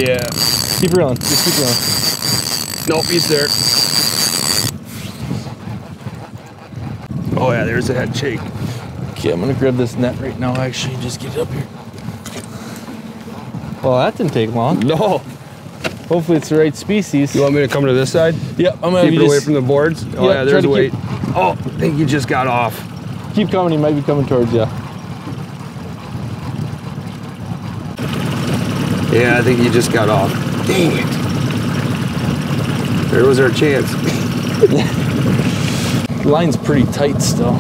Yeah. Keep reeling. Just keep reeling. Nope, he's there. Oh yeah, there's a head shake. Okay, I'm gonna grab this net right now, actually, and just get it up here. Well, that didn't take long. No. Hopefully it's the right species. You want me to come to this side? Yep, I'm gonna keep it away from the boards. Oh yep, yeah, there's a weight. Oh, I think he just got off. Keep coming, he might be coming towards you. Yeah, I think he just got off. Dang it. There was our chance. The line's pretty tight still.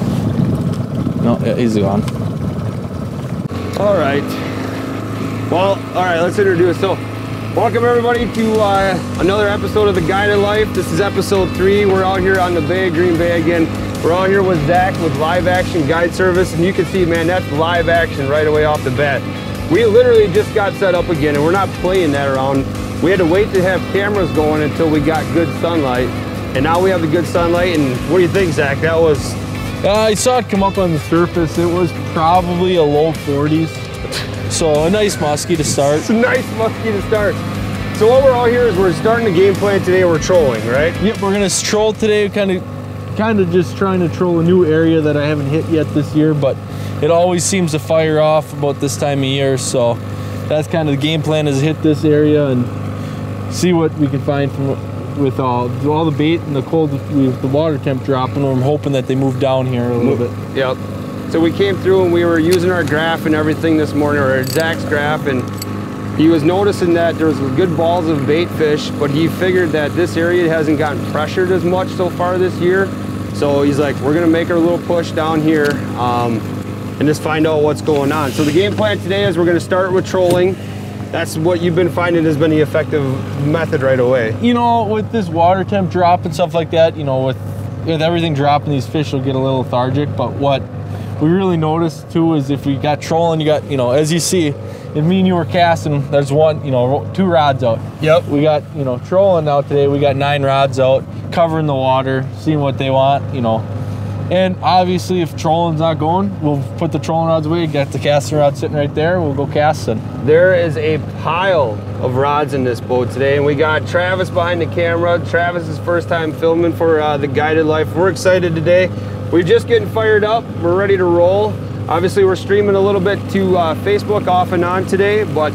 No, yeah, he's gone. All right. Well, all right, let's introduce. So, welcome everybody to another episode of The Guided Life. This is episode 3. We're out here on the bay, Green Bay again. We're out here with Zach with Live Action Guide Service, and you can see, man, that's live action right away off the bat. We literally just got set up again, and we're not playing that around. We had to wait to have cameras going until we got good sunlight, and now we have the good sunlight. And what do you think, Zach? That was... I saw it come up on the surface. It was probably a low 40s. So a nice musky to start. It's a nice musky to start. So what we're out here is we're starting the game plan today. We're trolling, right? Yep, we're gonna troll today. Kind of just trying to troll a new area that I haven't hit yet this year, but it always seems to fire off about this time of year. So that's kind of the game plan, is hit this area and see what we can find from with all the bait and the cold, with the water temp dropping. I'm hoping that they move down here a little bit. Yep. So we came through and we were using our graph and everything this morning, or Zach's graph, and he was noticing that there was good balls of bait fish, but he figured that this area hasn't gotten pressured as much so far this year. So he's like, we're gonna make our little push down here and just find out what's going on. So the game plan today is we're gonna start with trolling. That's what you've been finding has been the effective method right away. You know, with this water temp drop and stuff like that, you know, with everything dropping, these fish will get a little lethargic. But what we really noticed too is if we got trolling, you got, you know, as you see, if me and you were casting, there's one, you know, 2 rods out. Yep. We got, you know, trolling out today. We got 9 rods out, covering the water, seeing what they want, you know. And obviously, if trolling's not going, we'll put the trolling rods away. Got the casting rod sitting right there. We'll go casting. There is a pile of rods in this boat today, and we got Travis behind the camera. Travis's first time filming for The Guided Life. We're excited today. We're just getting fired up. We're ready to roll. Obviously, we're streaming a little bit to Facebook off and on today, but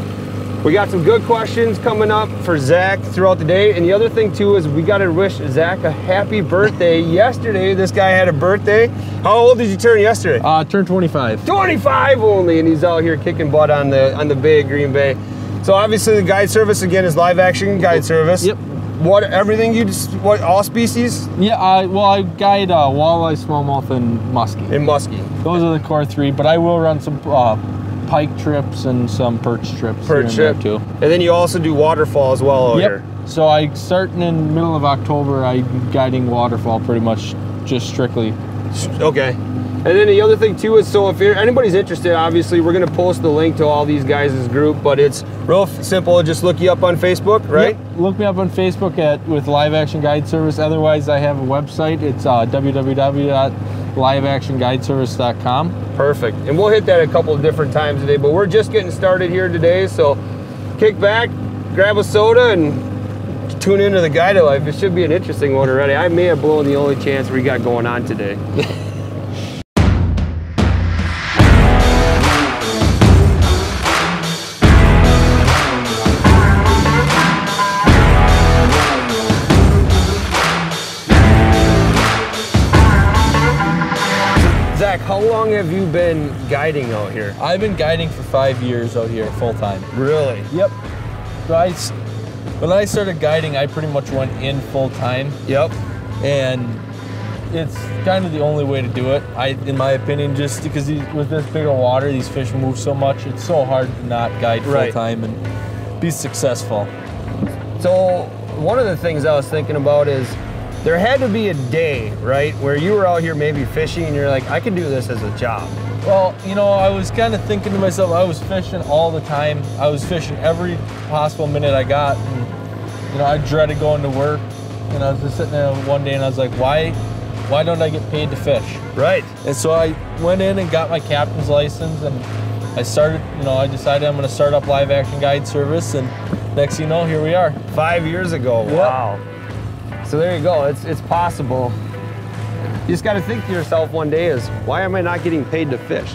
we got some good questions coming up for Zach throughout the day. And the other thing too is we got to wish Zach a happy birthday. Yesterday, this guy had a birthday. How old did you turn yesterday? Turned 25. 25 only, and he's out here kicking butt on the bay of Green Bay. So obviously the guide service again is live action guide service. Yep. What, everything you just, what, all species? Yeah, I guide walleye, smallmouth, and musky. And musky. Those are the core 3, but I will run some pike trips and some perch trips. Perch trip too. And then you also do waterfall as well out here. So starting in middle of October, I'm guiding waterfall pretty much just strictly. Okay. And then the other thing too is, so if anybody's interested, obviously we're gonna post the link to all these guys' group, but it's real simple. Just look you up on Facebook, right? Yep. Look me up on Facebook with Live Action Guide Service. Otherwise, I have a website. It's www.liveactionguideservice.com. Perfect. And we'll hit that a couple of different times today, but we're just getting started here today. So kick back, grab a soda, and tune into The Guided Life. It should be an interesting one already. I may have blown the only chance we got going on today. Zach, how long have you been guiding out here? I've been guiding for 5 years out here full time. Really? Yep. So when I started guiding, I pretty much went in full time. Yep. And it's kind of the only way to do it, in my opinion, just because with this bigger water, these fish move so much. It's so hard to not guide full time and be successful. So one of the things I was thinking about is, there had to be a day, right, where you were out here maybe fishing and you're like, I can do this as a job. Well, you know, I was kind of thinking to myself, I was fishing all the time. I was fishing every possible minute I got. And, you know, I dreaded going to work. And I was just sitting there one day and I was like, why don't I get paid to fish? Right. And so I went in and got my captain's license, and I started, you know, I decided I'm going to start up Live Action Guide Service, and next thing you know, here we are. 5 years ago, Yep. wow. So there you go, it's possible. You just gotta think to yourself one day is, why am I not getting paid to fish?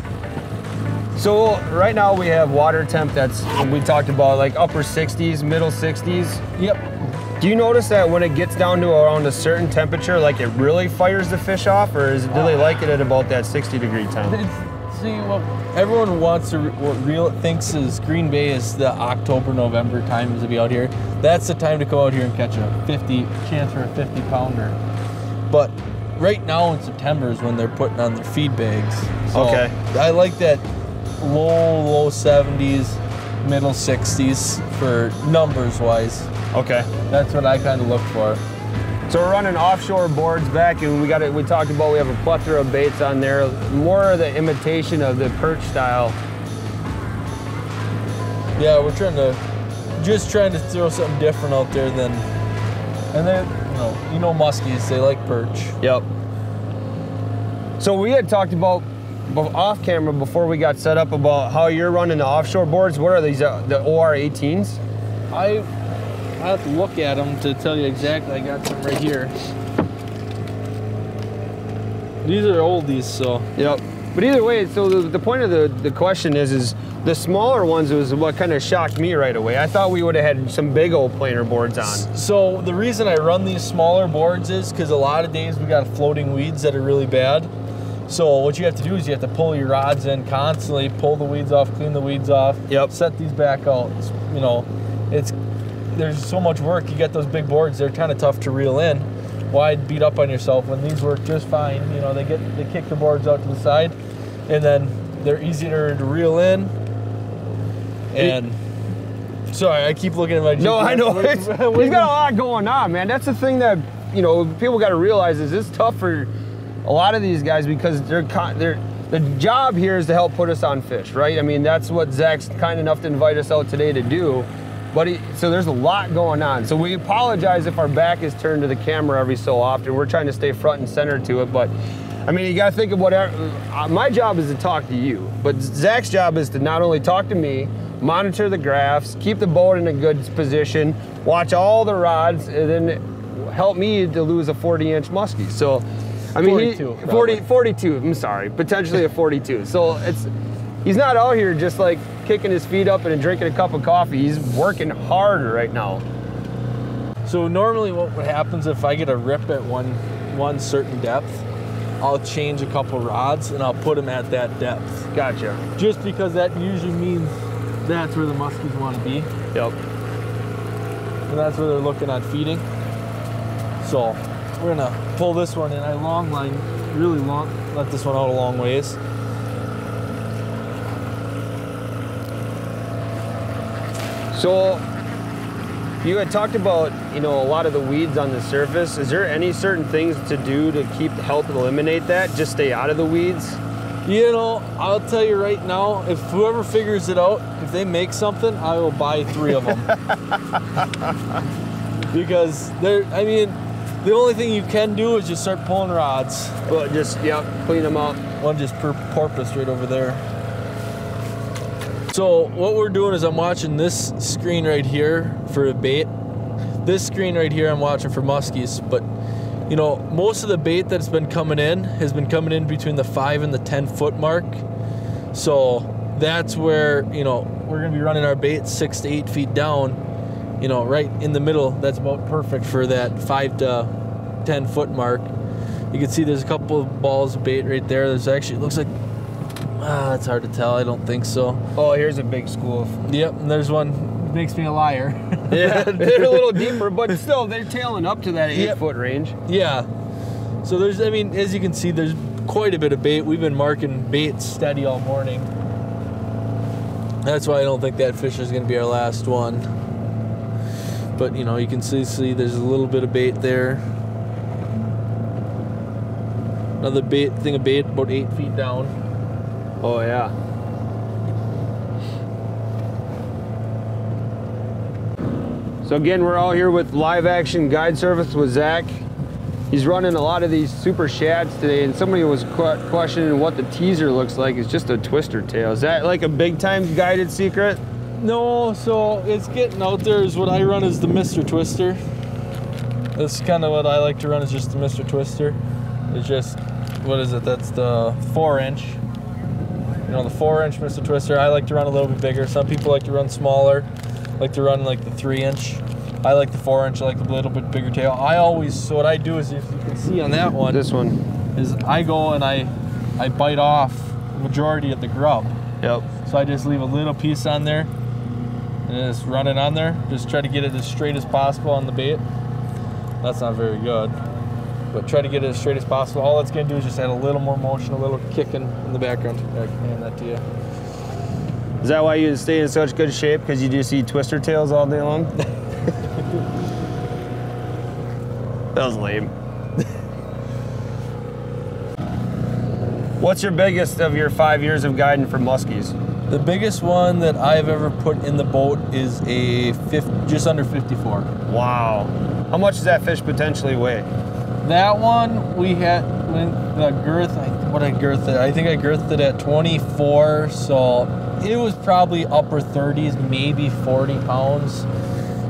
So right now we have water temp that's, we talked about like upper 60s, middle 60s. Yep. Do you notice that when it gets down to around a certain temperature, like it really fires the fish off, or do they like it at about that 60-degree temp? See, what everyone wants to, what thinks is Green Bay is the October, November time to be out here. That's the time to come out here and catch a chance for a 50-pounder. But right now in September is when they're putting on their feed bags. So okay. I like that low 70s, middle 60s for numbers wise. Okay. That's what I kind of look for. So we're running offshore boards back, and we talked about we have a plethora of baits on there, more of the imitation of the perch style. Yeah, we're just trying to throw something different out there than, and then, you know Muskies, they like perch. Yep. So we had talked about off camera before we got set up about how you're running the offshore boards. What are these, the OR 18s? I have to look at them to tell you exactly. I got some right here. These are oldies, so. Yep. But either way, so the point of the question is the smaller ones was what kind of shocked me right away. I thought we would have had some big old planer boards on. So the reason I run these smaller boards is because a lot of days we got floating weeds that are really bad. So what you have to do is you have to pull your rods in constantly, pull the weeds off, clean the weeds off. Yep. Set these back out. There's so much work. You get those big boards, they're kind of tough to reel in. Why beat up on yourself when these work just fine? They kick the boards out to the side, and then they're easier to reel in. And sorry, I keep looking at my GPS. No, I know. We've got a lot going on, man. That's the thing that people got to realize is it's tough for a lot of these guys because the job here is to help put us on fish, right? I mean, that's what Zach's kind enough to invite us out today to do. But so there's a lot going on. So we apologize if our back is turned to the camera every so often. We're trying to stay front and center to it. But I mean, you got to think of whatever. My job is to talk to you, but Zach's job is to not only talk to me, monitor the graphs, keep the boat in a good position, watch all the rods, and then help me to lose a 40-inch muskie. So, I mean, 42. I'm sorry, potentially a 42. So he's not out here just like kicking his feet up and drinking a cup of coffee. He's working hard right now. So normally what happens if I get a rip at one certain depth, I'll change a couple rods and I'll put them at that depth. Gotcha. Just because that usually means that's where the muskies want to be. Yep. And that's where they're looking at feeding. So we're gonna pull this one in. I long line really long, let this one out a long ways. So you had talked about, a lot of the weeds on the surface. Is there any certain things to do to help eliminate that? Just stay out of the weeds? I'll tell you right now, if whoever figures it out, if they make something, I will buy 3 of them. Because the only thing you can do is just start pulling rods. Well, clean them up. One just porpoise right over there. So what we're doing is I'm watching this screen right here for a bait. This screen right here I'm watching for muskies, but most of the bait that's been coming in has been coming in between the 5 and the 10 foot mark. So that's where, we're gonna be running our bait 6 to 8 feet down, right in the middle. That's about perfect for that 5 to 10 foot mark. You can see there's a couple of balls of bait right there. There's actually, it looks like, that's hard to tell. I don't think so. Oh, here's a big school. Yep, and there's one. Makes me a liar. Yeah, they're a little deeper, but still, they're tailing up to that 8 foot range. Yeah. So there's, as you can see, there's quite a bit of bait. We've been marking bait steady all morning. That's why I don't think that fish is going to be our last one. But, you can see there's a little bit of bait there. Another thing of bait about 8 feet down. Oh, yeah. So again, we're out here with live action guide service with Zach. He's running a lot of these super shads today, and somebody was questioning what the teaser looks like. It's just a twister tail. Is that like a big time guided secret? No, so it's getting out there is what I run is the Mr. Twister. That's kind of what I like to run is just the Mr. Twister. It's just, what is it? That's the 4-inch. You know, the 4-inch Mr. Twister. I like to run a little bit bigger. Some people like to run smaller, like to run like the 3-inch. I like the 4-inch, I like the little bit bigger tail. So what I do is, if you can see on that one. This one. Is I go and I bite off the majority of the grub. Yep. So I just leave a little piece on there and just run it on there. Just try to get it as straight as possible on the bait. That's not very good, but try to get it as straight as possible. All it's gonna do is just add a little more motion, a little kicking in the background. I can hand that to you. Is that why you stay in such good shape? Because you just eat twister tails all day long? That was lame. What's your biggest of your 5 years of guiding for muskies? The biggest one that I've ever put in the boat is a just under 54. Wow. How much does that fish potentially weigh? That one we had the girth. What I girthed it? I think I girthed it at 24. So it was probably upper 30s, maybe 40 pounds.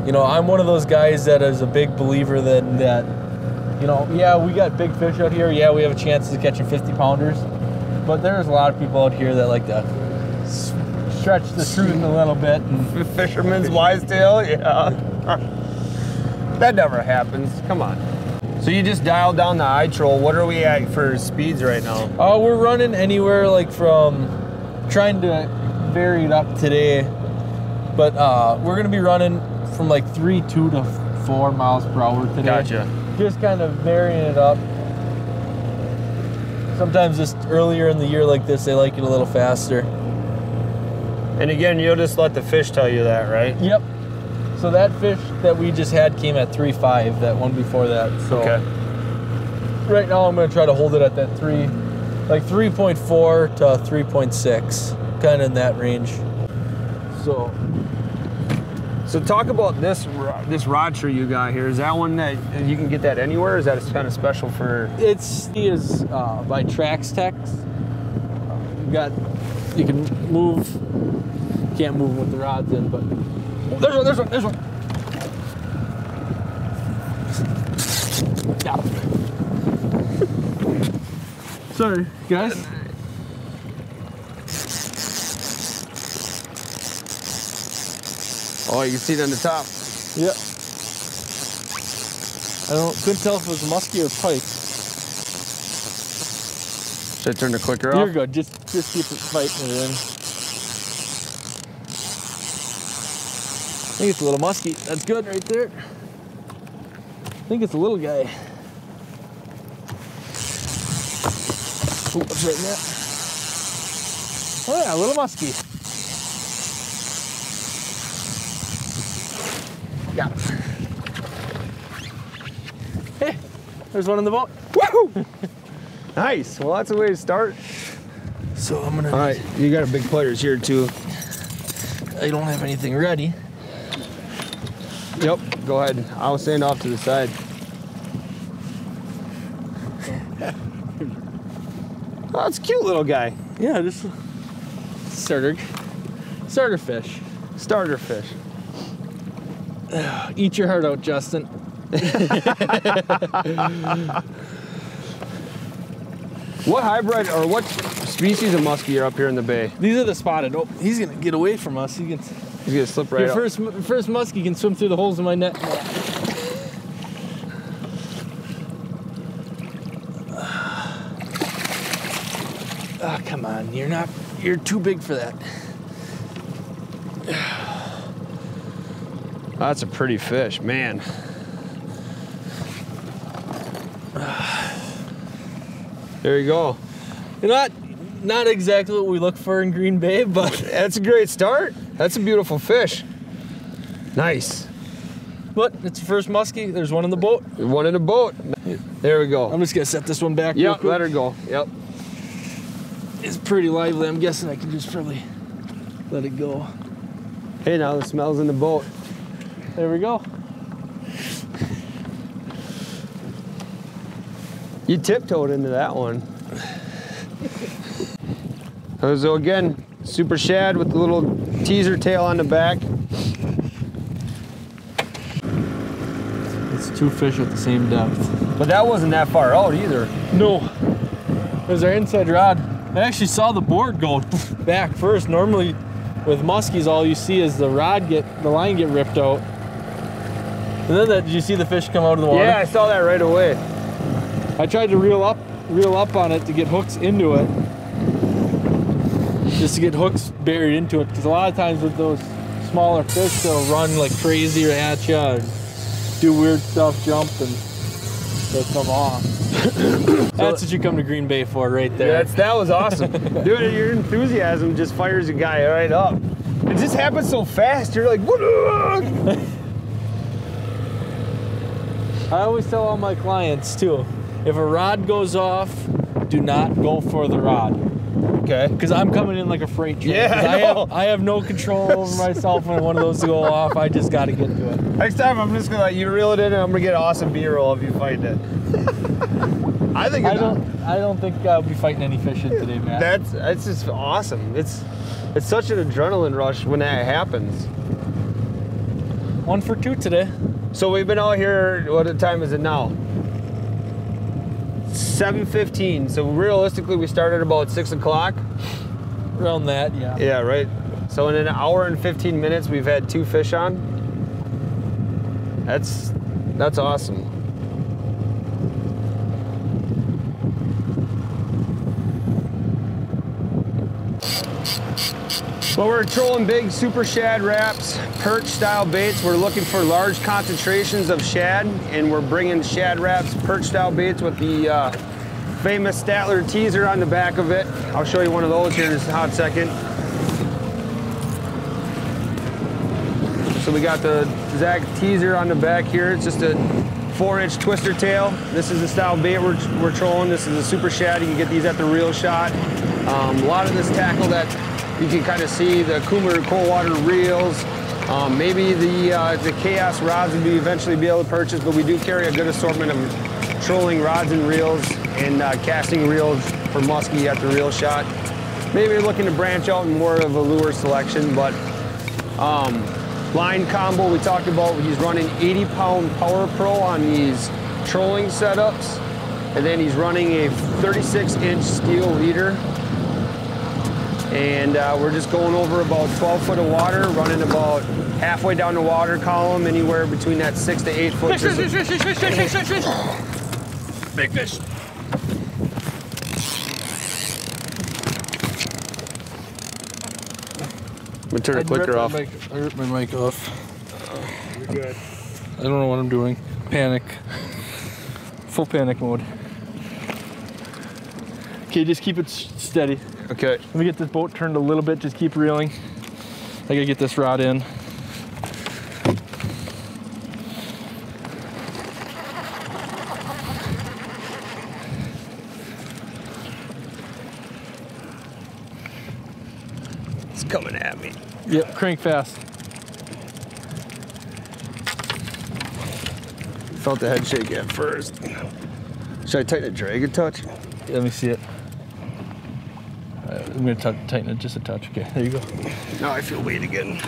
You know, I'm one of those guys that is a big believer that you know, yeah, we got big fish out here. Yeah, we have a chance of catching 50-pounders. But there's a lot of people out here that like to stretch the truth a little bit. And fisherman's wise tale, yeah. That never happens. Come on. So you just dialed down the eye troll. What are we at for speeds right now? We're running anywhere like from trying to vary it up today, but we're gonna be running from like 3.2 to 4 miles per hour today. Gotcha. Just kind of varying it up. Sometimes just earlier in the year like this, they like it a little faster. And again, you'll just let the fish tell you that, right? Yep. So that fish that we just had came at 3.5, that one before that. So okay. Right now I'm gonna try to hold it at that 3.4 to 3.6, kind of in that range. So talk about this rod tree you got here. Is that one that you can get that anywhere? Or is that kind of special for? He is by Trax Tech. You can move. Can't move with the rods in, but there's one. Got him. Sorry, guys. Oh, you can see it on the top. Yep. Couldn't tell if it was musky or pike. Should I turn the clicker off? You're good. Just keep it fighting it in. I think it's a little musky. That's good right there. I think it's a little guy. Oh, what's right in there? Oh yeah, a little musky. Got it. Hey, there's one in the boat. Woohoo! Nice. Well, that's a way to start. So I'm gonna. All right, you got a big players here too. I don't have anything ready. Yep. Go ahead. I'll stand off to the side. Oh, it's a cute little guy. Yeah, just starter fish. Starter fish. Eat your heart out, Justin. What hybrid or what species of muskie are up here in the bay? These are the spotted. Oh, he's gonna get away from us. He's gonna slip right up. First muskie can swim through the holes in my net. Oh, come on. You're too big for that. That's a pretty fish, man. There you go. Not exactly what we look for in Green Bay, but that's a great start. That's a beautiful fish. Nice. But it's the first muskie. There's one in the boat. One in the boat. There we go. I'm just gonna set this one back. Yep, let her go. Yep. It's pretty lively. I'm guessing I can just probably let it go. Hey, now the smell's in the boat. There we go. You tiptoed into that one. So again, Super shad with the little teaser tail on the back. It's 2 fish at the same depth. But that wasn't that far out either. No. There's our inside rod. I actually saw the board go back first. Normally with muskies, all you see is the line get ripped out. And then did you see the fish come out of the water? Yeah, I saw that right away. I tried to reel up on it to get hooks into it. Just to get hooks buried into it. Because a lot of times with those smaller fish, they'll run like crazy at you and do weird stuff, jump, and they'll come off. That's what you come to Green Bay for right there. Yeah, that was awesome. Dude, your enthusiasm just fires a guy right up. It just happens so fast. You're like, what? I always tell all my clients too, if a rod goes off, do not go for the rod. Okay. Because I'm coming in like a freight train. Yeah, I have no control over myself when one of those go off. I just got to get to it. Next time I'm just gonna let you reel it in, and I'm gonna get an awesome B-roll if you find it. I don't think I'll be fighting any fish in today, man. That's just awesome. It's such an adrenaline rush when that happens. 1 for 2 today. So we've been out here. What time is it now? 7:15. So realistically, we started about 6 o'clock. Around that, yeah. Yeah, right. So in an hour and 15 minutes, we've had 2 fish on. That's awesome. Well, we're trolling big super shad wraps, perch style baits. We're looking for large concentrations of shad, and we're bringing shad wraps, perch style baits with the famous Stadler teaser on the back of it. I'll show you one of those here in just a hot second. So we got the Zach teaser on the back here. It's just a 4-inch twister tail. This is the style bait we're trolling. This is a super shad. You can get these at the reel shot. A lot of this tackle that you can kind of see, the Coomer cold water reels, maybe the Chaos rods would eventually be able to purchase, but we do carry a good assortment of trolling rods and reels and casting reels for musky at the reel shot. Maybe you're looking to branch out in more of a lure selection, but line combo we talked about, he's running 80-pound Power Pro on these trolling setups, and then he's running a 36-inch steel leader. And we're just going over about 12 foot of water, running about halfway down the water column, anywhere between that 6 to 8 foot. Fish. Big fish. I'm gonna turn the clicker off. I ripped my mic off. You're good. I don't know what I'm doing. Panic. Full panic mode. Okay, just keep it steady. Okay. Let me get this boat turned a little bit, just keep reeling. I gotta get this rod in. It's coming at me. Yep, crank fast. Felt the head shake at first. Should I tighten the drag a touch? Yeah, let me see it. I'm gonna tighten it just a touch. Okay, there you go. Now I feel weight again.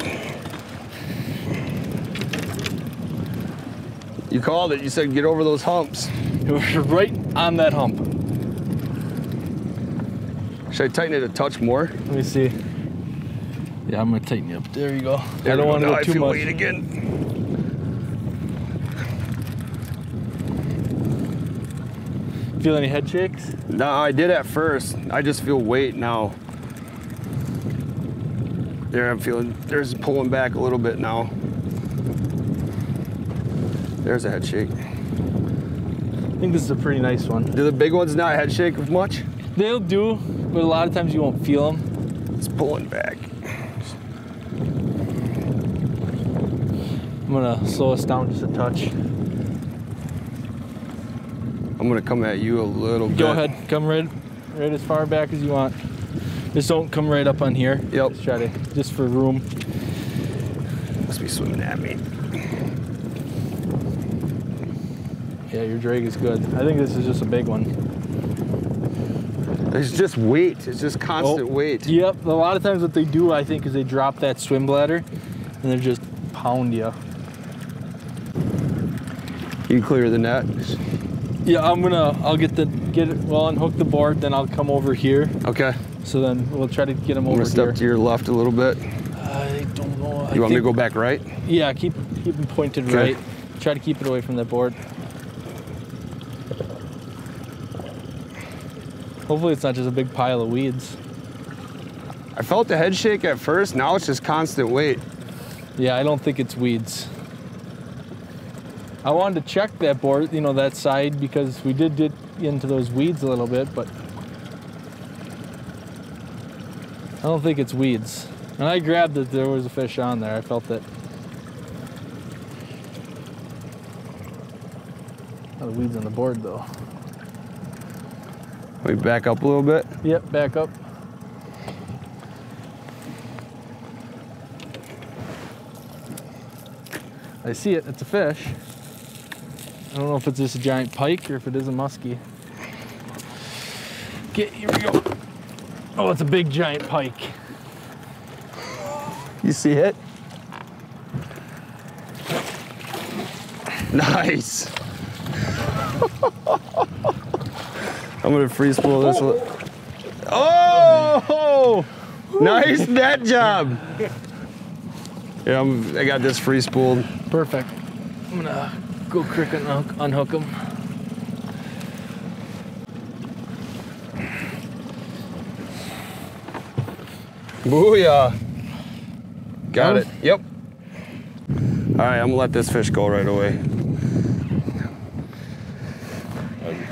You called it. You said get over those humps. We're right on that hump. Should I tighten it a touch more? Let me see. Yeah, I'm gonna tighten you up. There you go. There I don't want to now go I too feel much. weight again. Feel any head shakes? No, I did at first. I just feel weight now. There, I'm feeling, there's pulling back a little bit now. There's a head shake. I think this is a pretty nice one. Do the big ones not head shake much? They'll do, but a lot of times you won't feel them. It's pulling back. I'm gonna slow us down just a touch. I'm gonna come at you a little bit. Go ahead, come right as far back as you want. Just don't come right up on here. Yep. Just try to, just for room. Must be swimming at me. Yeah, your drag is good. I think this is just a big one. It's just weight. It's just constant weight. Yep. A lot of times what they do, I think, is they drop that swim bladder and they just pound you. You clear the net. Yeah, I'll unhook the board, then I'll come over here. Okay. So then we'll try to get him over here. Step to your left a little bit. I don't know. You want me to go back right? Yeah, keep him pointed right. Try to keep it away from that board. Hopefully it's not just a big pile of weeds. I felt the head shake at first. Now it's just constant weight. Yeah, I don't think it's weeds. I wanted to check that board, you know, that side, because we did get into those weeds a little bit, but I don't think it's weeds. And I grabbed it, there was a fish on there. I felt it. A lot of weeds on the board though. We back up a little bit? Yep, back up. I see it, it's a fish. I don't know if it's just a giant pike or if it is a muskie. Here we go. Oh, it's a big giant pike. You see it? Nice. I'm gonna free spool this one. Oh! Nice net job. Yeah, I got this free spooled. Perfect. I'm gonna go quick and unhook him. Booyah. Got it. Yep. All right, I'm gonna let this fish go right away.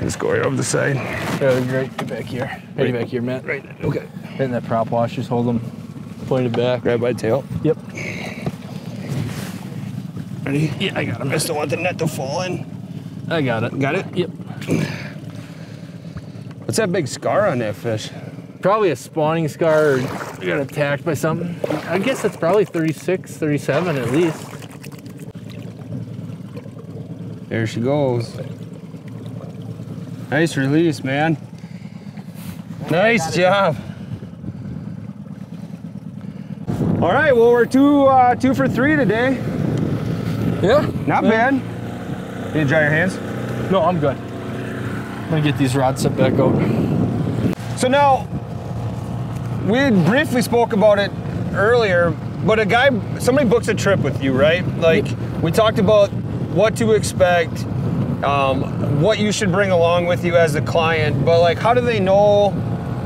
Just go right over the side. Yeah, great. Get back here. Right back here, Matt. Right. Okay. Hitting that prop wash. Just hold them pointed back. Grab by tail. Yep. Ready? Yeah, I got him. I still want the net to fall in. I got it. Got it? Yep. What's that big scar on that fish? Probably a spawning scar or got attacked by something. I guess it's probably 36, 37 at least. There she goes. Nice release, man. Nice job. All right, well, we're two for three today. Yeah. Not bad. You dry your hands? No, I'm good. I'm gonna get these rods set back out. So now, we briefly spoke about it earlier, but somebody books a trip with you, right? Like, we talked about what to expect, what you should bring along with you as a client, but like, how do they know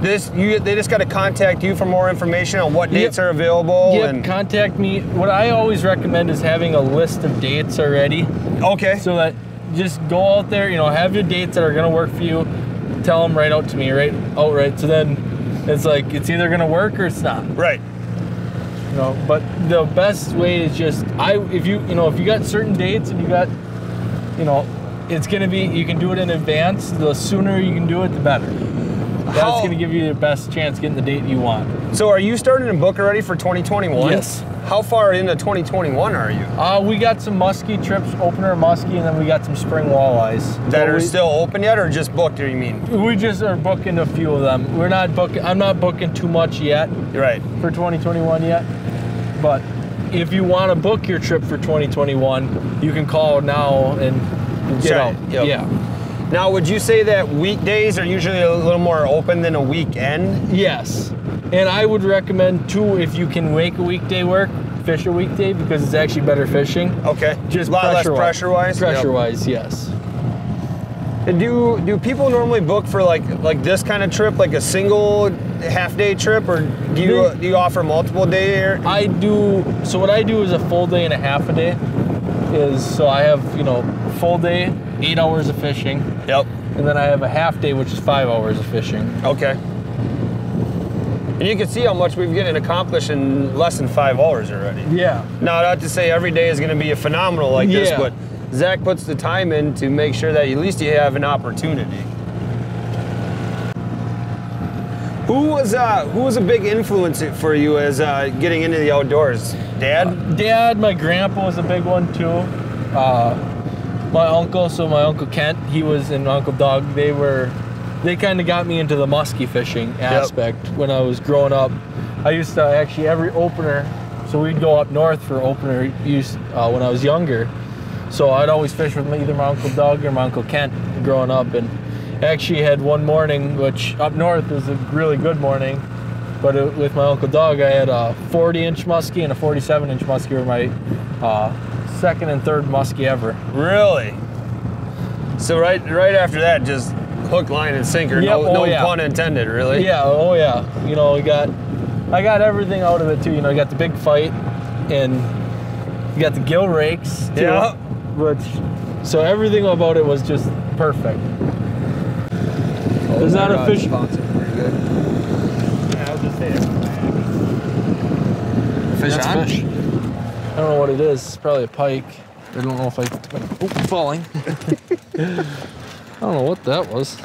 this? They just got to contact you for more information on what dates are available. Yep, contact me. What I always recommend is having a list of dates already. Okay. So that just go out there, you know, have your dates that are gonna work for you. Tell them right out to me, right outright. So then it's like it's either gonna work or it's not. Right. You know, but the best way is just if you got certain dates and you got, you know, it's gonna be, you can do it in advance. The sooner you can do it, the better. That's gonna give you the best chance getting the date you want. So are you starting to book already for 2021? Yes. How far into 2021 are you? We got some musky trips, opener musky, and then we got some spring walleyes. That are still open yet, or just booked, or you mean? We just are booking a few of them. We're not booking, I'm not booking too much yet. Right. For 2021 yet. But if you want to book your trip for 2021, you can call now and get out. Yep. Yeah. Now, would you say that weekdays are usually a little more open than a weekend? Yes. And I would recommend too, if you can make a weekday work, fish a weekday because it's actually better fishing. Okay. Just a lot less pressure-wise? Pressure-wise, yes. And do people normally book for like this kind of trip, like a single half-day trip, or do you offer multiple day? I do. So what I do is a full day and a half a day. So I have, you know, full day, 8 hours of fishing. Yep. And then I have a half day, which is 5 hours of fishing. Okay. And you can see how much we've getting accomplished in less than 5 hours already. Yeah. Now, not to say every day is going to be a phenomenal like this, but Zach puts the time in to make sure that at least you have an opportunity. Who was a big influence for you as getting into the outdoors? Dad? Dad, my grandpa was a big one too. My uncle Kent, he was, and Uncle Doug, they they kind of got me into the musky fishing aspect when I was growing up. I used to actually, every opener, so we'd go up north for opener use when I was younger. So I'd always fish with either my Uncle Doug or my Uncle Kent growing up. And actually had one morning, which up north was a really good morning, but with my Uncle Doug, I had a 40-inch muskie and a 47-inch muskie were my second and third muskie ever. Really? So right after that, just hook, line, and sinker. Yep. No pun intended, really. Yeah. Oh yeah. You know, I got everything out of it too. You know, I got the big fight, and you got the gill rakes too. Yeah. So everything about it was just perfect. There's not a fish. Pretty good. Yeah, I was just saying. Fish That's on? fish. I don't know what it is. It's probably a pike. I don't know if oh, falling. I don't know what that was.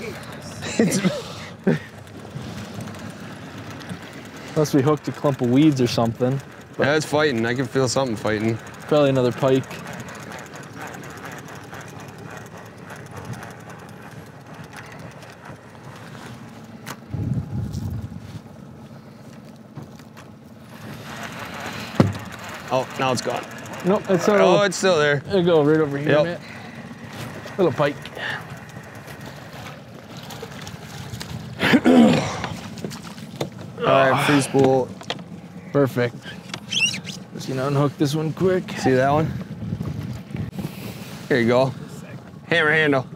Unless we hooked a clump of weeds or something. Yeah, it's fighting. I can feel something fighting. Probably another pike. Oh, now it's gone. Nope, it's not. Oh, it's still there. It'll go right over here, Matt. Little pike. All right, free spool. Perfect. Just gonna unhook this one quick. See that one? Here you go. Hammer handle.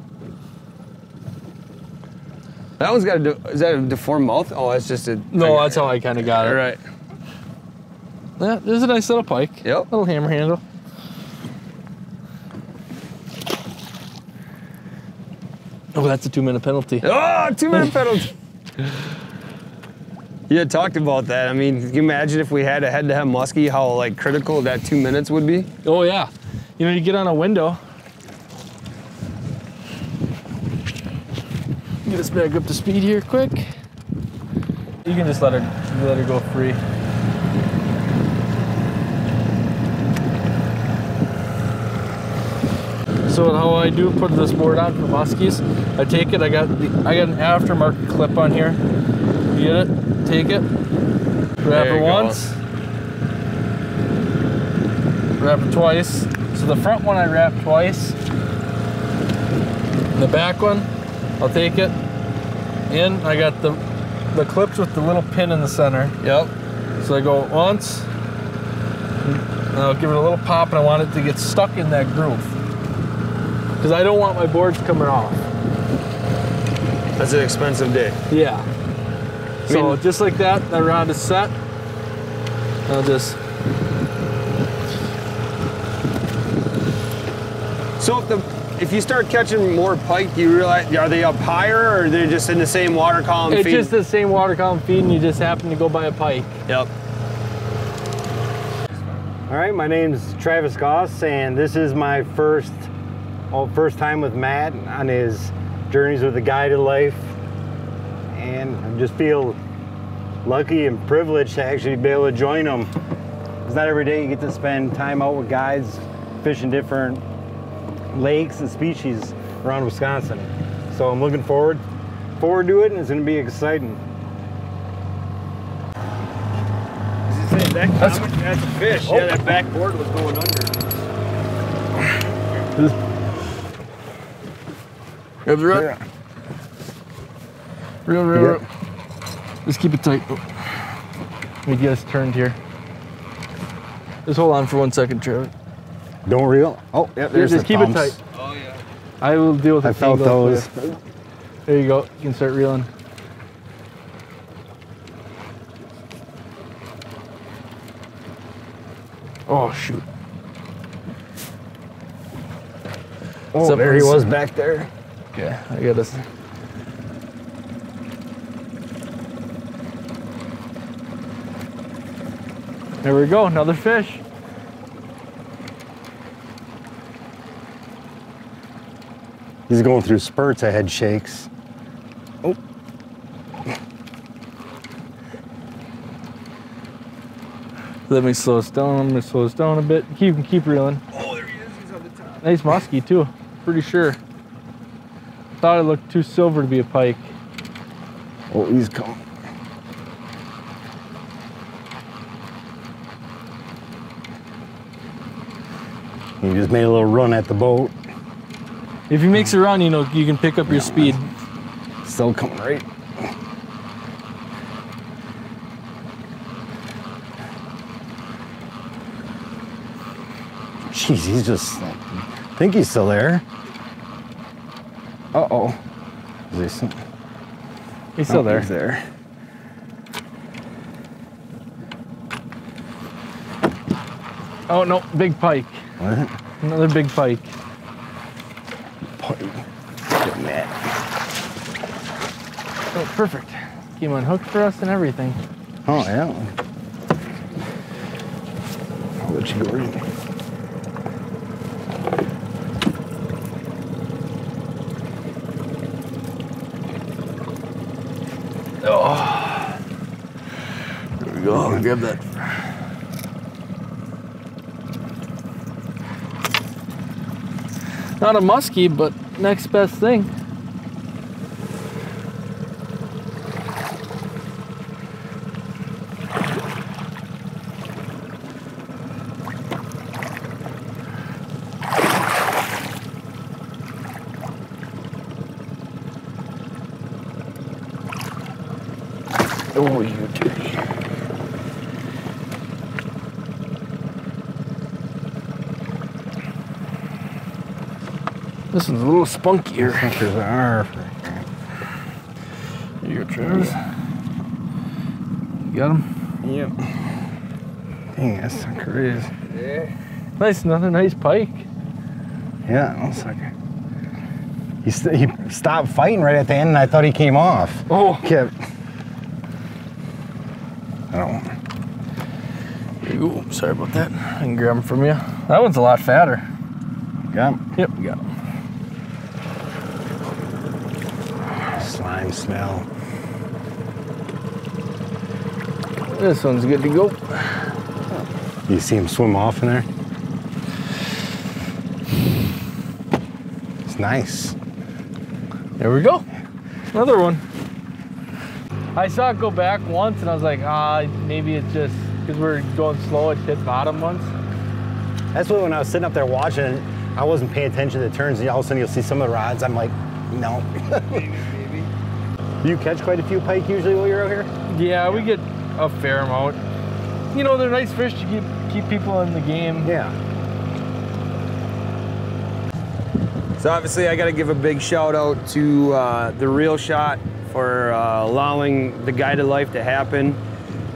That one's got is that a deformed mouth? Oh, that's just a... No, that's how I kind of got it. All right. Yeah, there's a nice little pike. Yep. Little hammer handle. Oh, that's a 2-minute penalty. Oh, 2-minute penalty. You had talked about that. I mean, can you imagine if we had a head-to-head muskie, how like critical that 2 minutes would be? Oh yeah. You know, you get on a window. Get us back up to speed here quick. You can just let her go free. So how I do put this board on for muskies, I take it, I got an aftermarket clip on here. You get it, take it, wrap it once, wrap it twice. So the front one I wrap twice, and the back one, I'll take it in. I got the clips with the little pin in the center. Yep. So I go once, and I'll give it a little pop, and I want it to get stuck in that groove. Because I don't want my boards coming off. That's an expensive day. Yeah. So just like that rod is set. I'll just... So if you start catching more pike, you realize, are they up higher or are they just in the same water column feed? It's just the same water column feed and you just happen to go by a pike. Yep. All right, my name's Travis Goss, and this is my first time with Matt on his journeys with the Guided Life. And I just feel lucky and privileged to actually be able to join them. It's not every day you get to spend time out with guides, fishing different lakes and species around Wisconsin. So I'm looking forward to it, and it's going to be exciting. That's a fish. Oh. Yeah, that backboard was going under. Grab the rod. Yeah. Real. Just keep it tight. Oh. Let me get us turned here. Just hold on for 1 second, Trevor. Don't reel. Oh, yeah, there's just keep thumbs. it tight. Oh, yeah. I will deal with it. I felt those. There you go. You can start reeling. Oh, shoot. Oh, there he was back there. Yeah, I got us. There we go, another fish. He's going through spurts of head shakes. Oh. Let me slow us down. I'm gonna slow us down a bit. Keep reeling. Oh, there he is. He's on the top. Nice muskie too. Pretty sure. Thought it looked too silver to be a pike. Oh, he's coming. He just made a little run at the boat. If he makes a run, you know, you can pick up your speed. Still coming right. Jeez, he's just, I think he's still there. Uh-oh. Is he He's still there. He's there. Oh, no, big pike. What? Another big pike. Get mad. Oh, perfect. Came unhooked for us and everything. Oh, yeah. I'll let you go in. Oh. There we go. I'll grab that. Not a musky, but next best thing. Oh, you dirty. This one's a little spunkier. Suckers are. Here you go, Travis. You got him? Yep. Dang, that sucker is. Yeah. Nice, another nice pike. Yeah, one sucker. He stopped fighting right at the end, and I thought he came off. Oh. Kept. I don't. Here you go. Sorry about that. I can grab him from you. That one's a lot fatter. Got him? Yep, we got him. Slime smell. This one's good to go. You see him swim off in there? It's nice. There we go. Another one. I saw it go back once and I was like, maybe it's just because we're going slow, it hit bottom once. That's what when I was sitting up there watching, I wasn't paying attention to the turns, and all of a sudden you'll see some of the rods. I'm like, no. Maybe. You catch quite a few pike usually while you're out here? Yeah, we get a fair amount. You know, they're nice fish to keep people in the game. Yeah. So obviously I got to give a big shout out to The Real Shot for allowing the Guided Life to happen.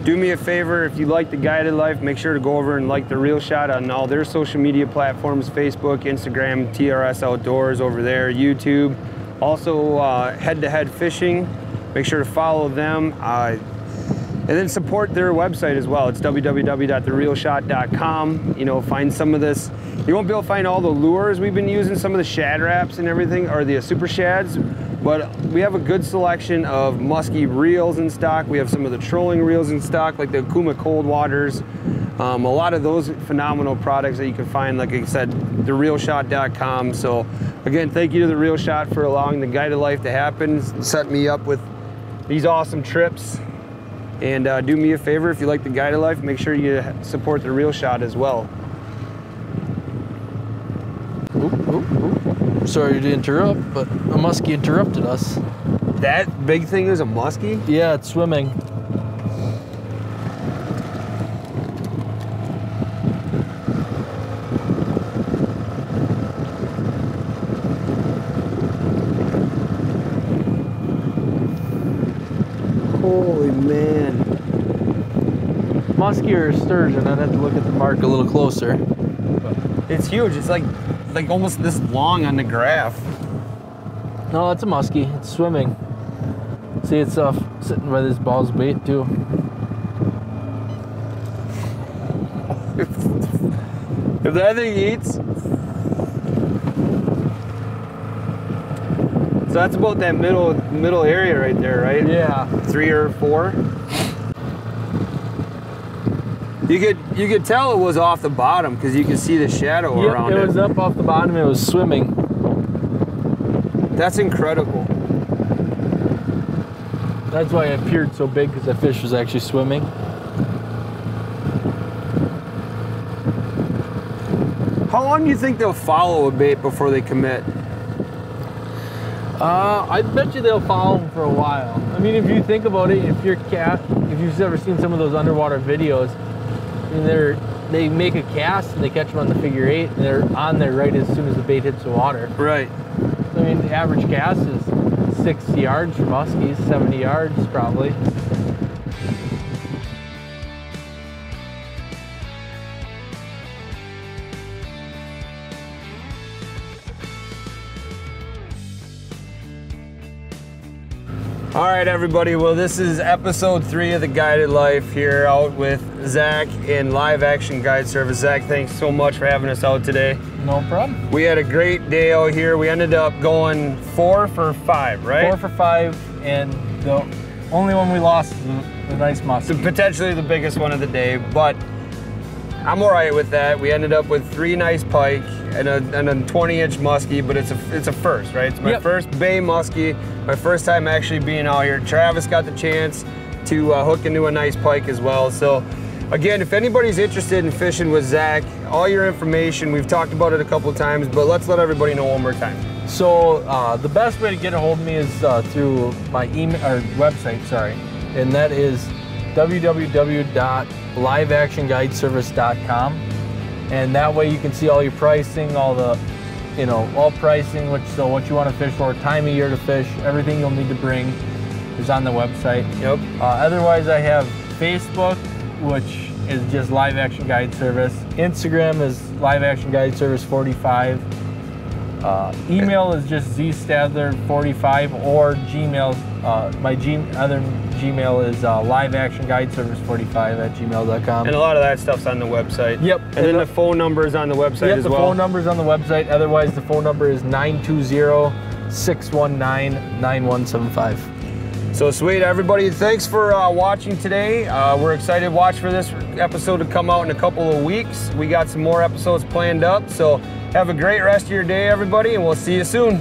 Do me a favor, if you like the Guided Life, make sure to go over and like The Real Shot on all their social media platforms, Facebook, Instagram, TRS Outdoors over there, YouTube. Also Head-to-Head Fishing, make sure to follow them. And then support their website as well. It's www.therealshot.com. You know, find some of this. You won't be able to find all the lures we've been using, some of the shad wraps and everything, or the super shads, but we have a good selection of musky reels in stock. We have some of the trolling reels in stock, like the Kuma Cold Waters. A lot of those phenomenal products that you can find, like I said, therealshot.com. So again, thank you to The Real Shot for allowing the Guided Life to happen, set me up with these awesome trips. And do me a favor, if you like the Guided Life, make sure you support The Real Shot as well. Oop, oop, oop. Sorry to interrupt, but a muskie interrupted us. That big thing is a muskie? Yeah, it's swimming. Holy man. Muskie or sturgeon, I'd have to look at the mark a little closer. It's huge. It's like almost this long on the graph. No, it's a muskie. It's swimming. See, it's sitting by this ball's bait too. If that thing eats. So that's about that middle area right there, right? Yeah. 3 or 4. You could tell it was off the bottom because you could see the shadow around it. It was up off the bottom. It was swimming. That's incredible. That's why it appeared so big, because the fish was actually swimming. How long do you think they'll follow a bait before they commit? I bet you they'll follow them for a while. I mean, if you think about it, if you've ever seen some of those underwater videos, and they make a cast and they catch them on the figure 8, and they're on there right as soon as the bait hits the water. Right. I mean, the average cast is 60 yards for muskies, 70 yards probably. All right, everybody. Well, this is episode 3 of The Guided Life here out with Zach in live action guide service. Zach, thanks so much for having us out today. No problem. We had a great day out here. We ended up going 4 for 5, right? 4 for 5, and the only one we lost is the nice musky. Potentially the biggest one of the day, but I'm all right with that. We ended up with 3 nice pike and a 20-inch musky, but it's a first, right? It's my first bay musky, my first time actually being out here. Travis got the chance to hook into a nice pike as well. So again, if anybody's interested in fishing with Zach, all your information, we've talked about it a couple of times, but let's let everybody know one more time. So the best way to get a hold of me is through my email or website, sorry, and that is www.liveactionguideservice.com, and that way you can see all your pricing, all pricing, so what you want to fish for, time of year to fish, everything you'll need to bring is on the website. Yep. Otherwise, I have Facebook, which is just Live Action Guide Service. Instagram is Live Action Guide Service 45. Email is just zstadler45, or Gmail. My other Gmail is liveactionguideservice45@gmail.com. And a lot of that stuff's on the website. Yep. And then the phone number is on the website as well. The phone number is on the website. Otherwise, the phone number is 920-619-9175. So sweet, everybody. Thanks for watching today. We're excited to watch for this episode to come out in a couple of weeks. We got some more episodes planned up. So have a great rest of your day, everybody, and we'll see you soon.